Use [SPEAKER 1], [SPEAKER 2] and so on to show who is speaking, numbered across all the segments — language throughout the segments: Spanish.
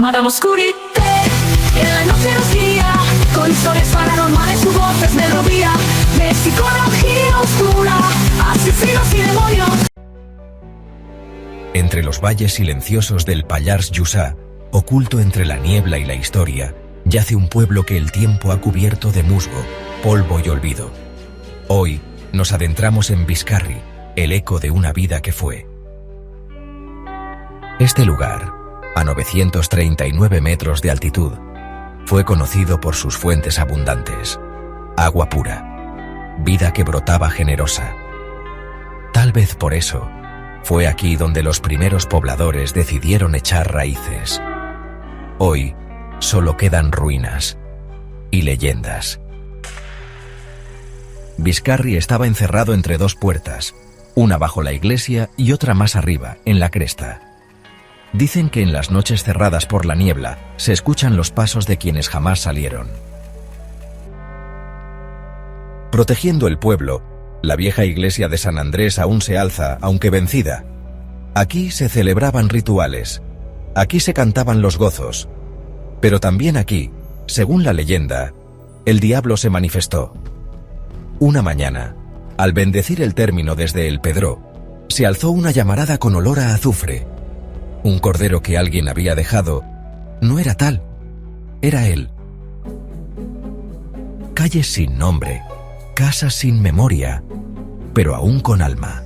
[SPEAKER 1] Madame Oscurité, en la noche nos guía, con historias paranormales, su voz es melodía, de psicología oscura, asesinos y demonios.
[SPEAKER 2] Entre los valles silenciosos del Pallars Jussá, oculto entre la niebla y la historia, yace un pueblo que el tiempo ha cubierto de musgo, polvo y olvido. Hoy nos adentramos en Biscarri, el eco de una vida que fue. Este lugar, a 939 metros de altitud, fue conocido por sus fuentes abundantes, agua pura, vida que brotaba generosa. Tal vez por eso, fue aquí donde los primeros pobladores decidieron echar raíces. Hoy, solo quedan ruinas y leyendas. Biscarri estaba encerrado entre dos puertas, una bajo la iglesia y otra más arriba, en la cresta. Dicen que en las noches cerradas por la niebla se escuchan los pasos de quienes jamás salieron. Protegiendo el pueblo, la vieja iglesia de San Andrés aún se alza, aunque vencida. Aquí se celebraban rituales, aquí se cantaban los gozos, pero también aquí, según la leyenda, el diablo se manifestó. Una mañana, al bendecir el término desde el Pedró, se alzó una llamarada con olor a azufre. Un cordero que alguien había dejado no era tal, era él. Calles sin nombre, casas sin memoria, pero aún con alma.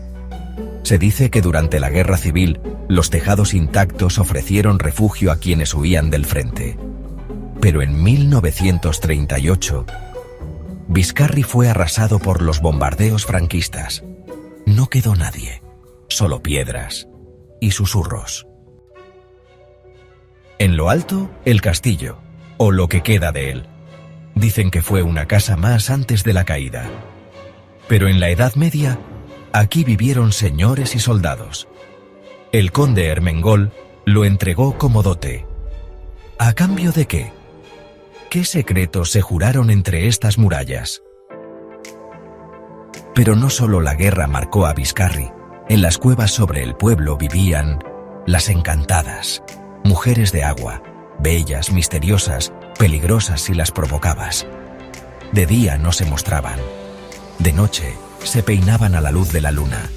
[SPEAKER 2] Se dice que durante la Guerra Civil, los tejados intactos ofrecieron refugio a quienes huían del frente. Pero en 1938, Biscarri fue arrasado por los bombardeos franquistas. No quedó nadie, solo piedras y susurros. En lo alto, el castillo, o lo que queda de él. Dicen que fue una casa más antes de la caída. Pero en la Edad Media, aquí vivieron señores y soldados. El conde Ermengol lo entregó como dote. ¿A cambio de qué? ¿Qué secretos se juraron entre estas murallas? Pero no solo la guerra marcó a Biscarri. En las cuevas sobre el pueblo vivían las encantadas, mujeres de agua, bellas, misteriosas, peligrosas si las provocabas. De día no se mostraban. De noche se peinaban a la luz de la luna.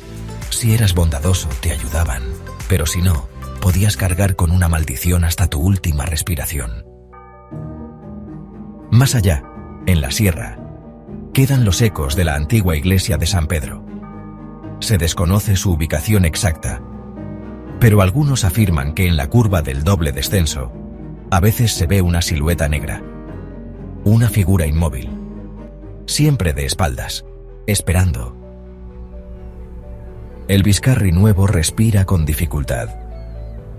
[SPEAKER 2] Si eras bondadoso, te ayudaban, pero si no, podías cargar con una maldición hasta tu última respiración. Más allá, en la sierra, quedan los ecos de la antigua iglesia de San Pedro. Se desconoce su ubicación exacta, pero algunos afirman que en la curva del doble descenso, a veces se ve una silueta negra, una figura inmóvil, siempre de espaldas, esperando. El Biscarri nuevo respira con dificultad.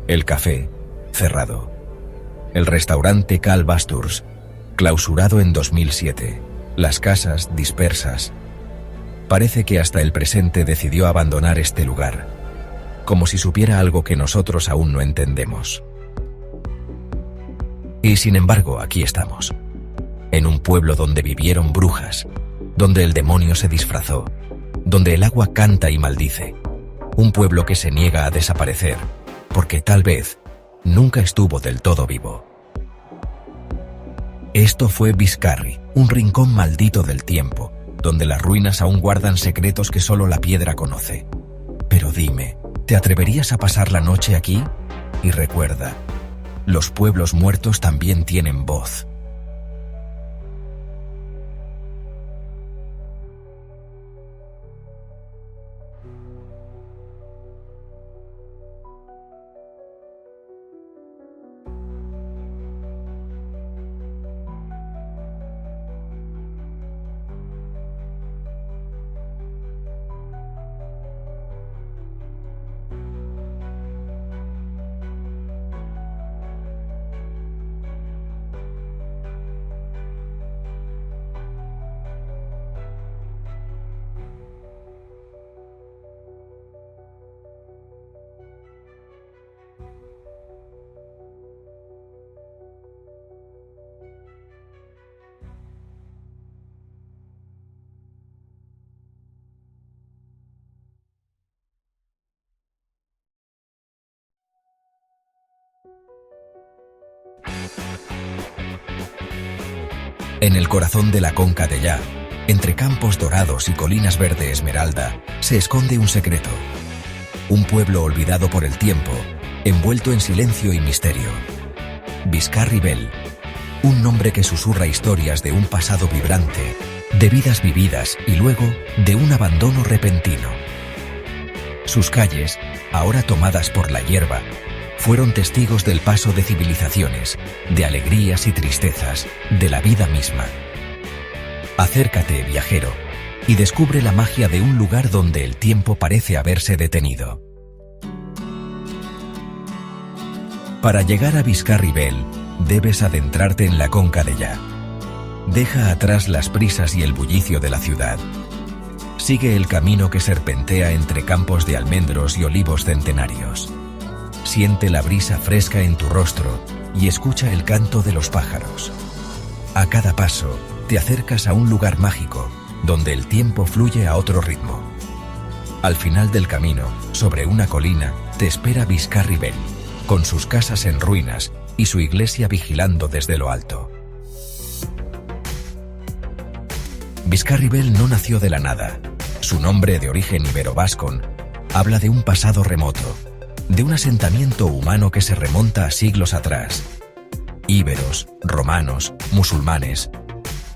[SPEAKER 2] El café, cerrado. El restaurante Cal Basturs, clausurado en 2007. Las casas dispersas. Parece que hasta el presente decidió abandonar este lugar, como si supiera algo que nosotros aún no entendemos. Y sin embargo, aquí estamos, en un pueblo donde vivieron brujas, donde el demonio se disfrazó, donde el agua canta y maldice, un pueblo que se niega a desaparecer, porque tal vez nunca estuvo del todo vivo. Esto fue Biscarri, un rincón maldito del tiempo, donde las ruinas aún guardan secretos que solo la piedra conoce. Pero dime, ¿te atreverías a pasar la noche aquí? Y recuerda, los pueblos muertos también tienen voz. En el corazón de la Conca Dellà, entre campos dorados y colinas verde esmeralda, se esconde un secreto. Un pueblo olvidado por el tiempo, envuelto en silencio y misterio. Biscarri Bel, un nombre que susurra historias de un pasado vibrante, de vidas vividas y luego de un abandono repentino. Sus calles, ahora tomadas por la hierba, fueron testigos del paso de civilizaciones, de alegrías y tristezas, de la vida misma. Acércate, viajero, y descubre la magia de un lugar donde el tiempo parece haberse detenido. Para llegar a Biscarri Bel, debes adentrarte en la Conca Dellà. Deja atrás las prisas y el bullicio de la ciudad. Sigue el camino que serpentea entre campos de almendros y olivos centenarios. Siente la brisa fresca en tu rostro y escucha el canto de los pájaros. A cada paso, te acercas a un lugar mágico, donde el tiempo fluye a otro ritmo. Al final del camino, sobre una colina, te espera Biscarri Bel, con sus casas en ruinas y su iglesia vigilando desde lo alto. Biscarri Bel no nació de la nada. Su nombre, de origen ibero-vascón, habla de un pasado remoto, de un asentamiento humano que se remonta a siglos atrás. Íberos, romanos, musulmanes,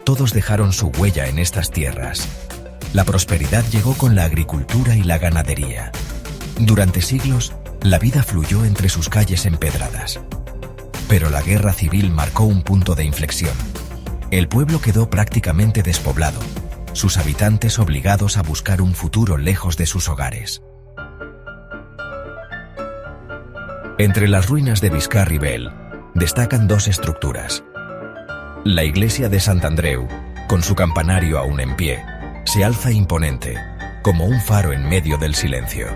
[SPEAKER 2] todos dejaron su huella en estas tierras. La prosperidad llegó con la agricultura y la ganadería. Durante siglos, la vida fluyó entre sus calles empedradas. Pero la guerra civil marcó un punto de inflexión. El pueblo quedó prácticamente despoblado, sus habitantes obligados a buscar un futuro lejos de sus hogares. Entre las ruinas de Biscarri Bel destacan dos estructuras. La iglesia de Sant Andreu, con su campanario aún en pie, se alza imponente, como un faro en medio del silencio.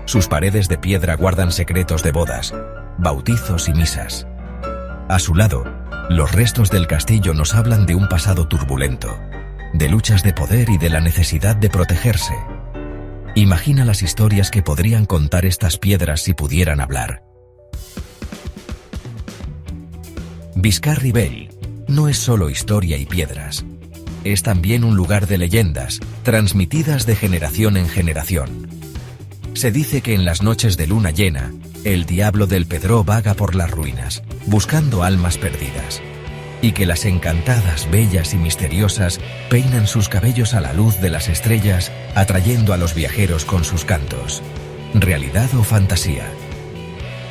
[SPEAKER 2] Sus paredes de piedra guardan secretos de bodas, bautizos y misas. A su lado, los restos del castillo nos hablan de un pasado turbulento, de luchas de poder y de la necesidad de protegerse. Imagina las historias que podrían contar estas piedras si pudieran hablar. Biscarri Bel no es solo historia y piedras. Es también un lugar de leyendas, transmitidas de generación en generación. Se dice que en las noches de luna llena, el diablo del Pedró vaga por las ruinas, buscando almas perdidas, y que las encantadas, bellas y misteriosas peinan sus cabellos a la luz de las estrellas, atrayendo a los viajeros con sus cantos. ¿Realidad o fantasía?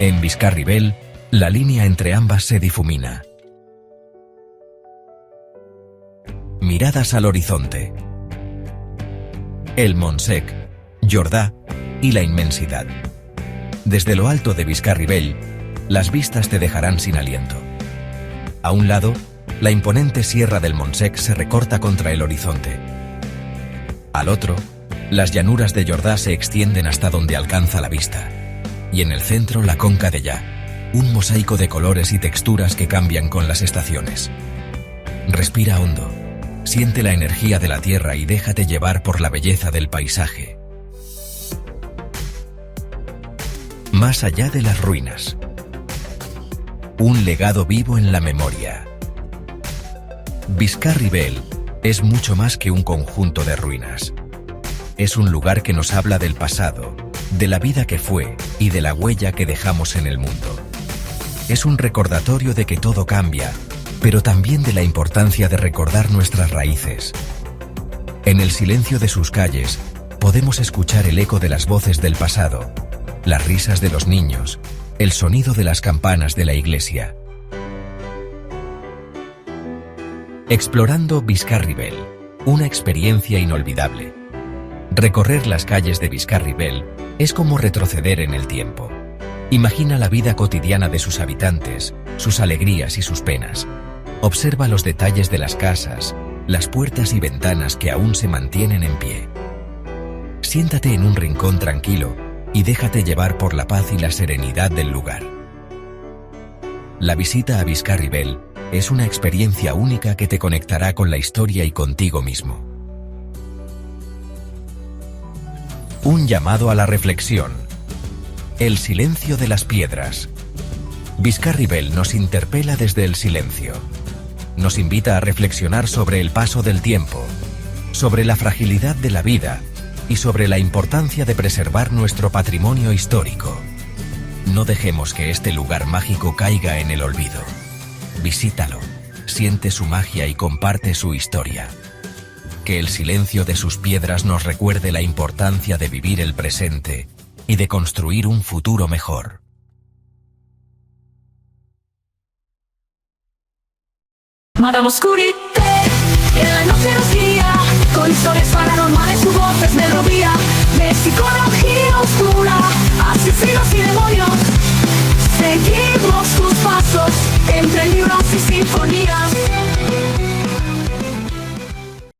[SPEAKER 2] En Biscarri Bel, la línea entre ambas se difumina. Miradas al horizonte. El Montsec, Jordà y la inmensidad. Desde lo alto de Biscarri Bel, las vistas te dejarán sin aliento. A un lado, la imponente sierra del Montsec se recorta contra el horizonte. Al otro, las llanuras de Jordà se extienden hasta donde alcanza la vista. Y en el centro, la Conca Dellà, un mosaico de colores y texturas que cambian con las estaciones. Respira hondo, siente la energía de la tierra y déjate llevar por la belleza del paisaje. Más allá de las ruinas. Un legado vivo en la memoria. Biscarri Bel es mucho más que un conjunto de ruinas. Es un lugar que nos habla del pasado, de la vida que fue y de la huella que dejamos en el mundo. Es un recordatorio de que todo cambia, pero también de la importancia de recordar nuestras raíces. En el silencio de sus calles, podemos escuchar el eco de las voces del pasado, las risas de los niños, el sonido de las campanas de la iglesia. Explorando Biscarri Bel, una experiencia inolvidable. Recorrer las calles de Biscarri Bel es como retroceder en el tiempo. Imagina la vida cotidiana de sus habitantes, sus alegrías y sus penas. Observa los detalles de las casas, las puertas y ventanas que aún se mantienen en pie. Siéntate en un rincón tranquilo y déjate llevar por la paz y la serenidad del lugar. La visita a Biscarri Bel es una experiencia única que te conectará con la historia y contigo mismo. Un llamado a la reflexión. El silencio de las piedras. Biscarri Bel nos interpela desde el silencio. nos invita a reflexionar sobre el paso del tiempo, sobre la fragilidad de la vida y sobre la importancia de preservar nuestro patrimonio histórico. No dejemos que este lugar mágico caiga en el olvido. Visítalo, siente su magia y comparte su historia. Que el silencio de sus piedras nos recuerde la importancia de vivir el presente y de construir un futuro mejor.
[SPEAKER 1] Madame Oscurité, en la noche nos guía, con historias paranormales su voz es melodía de psicología oscura.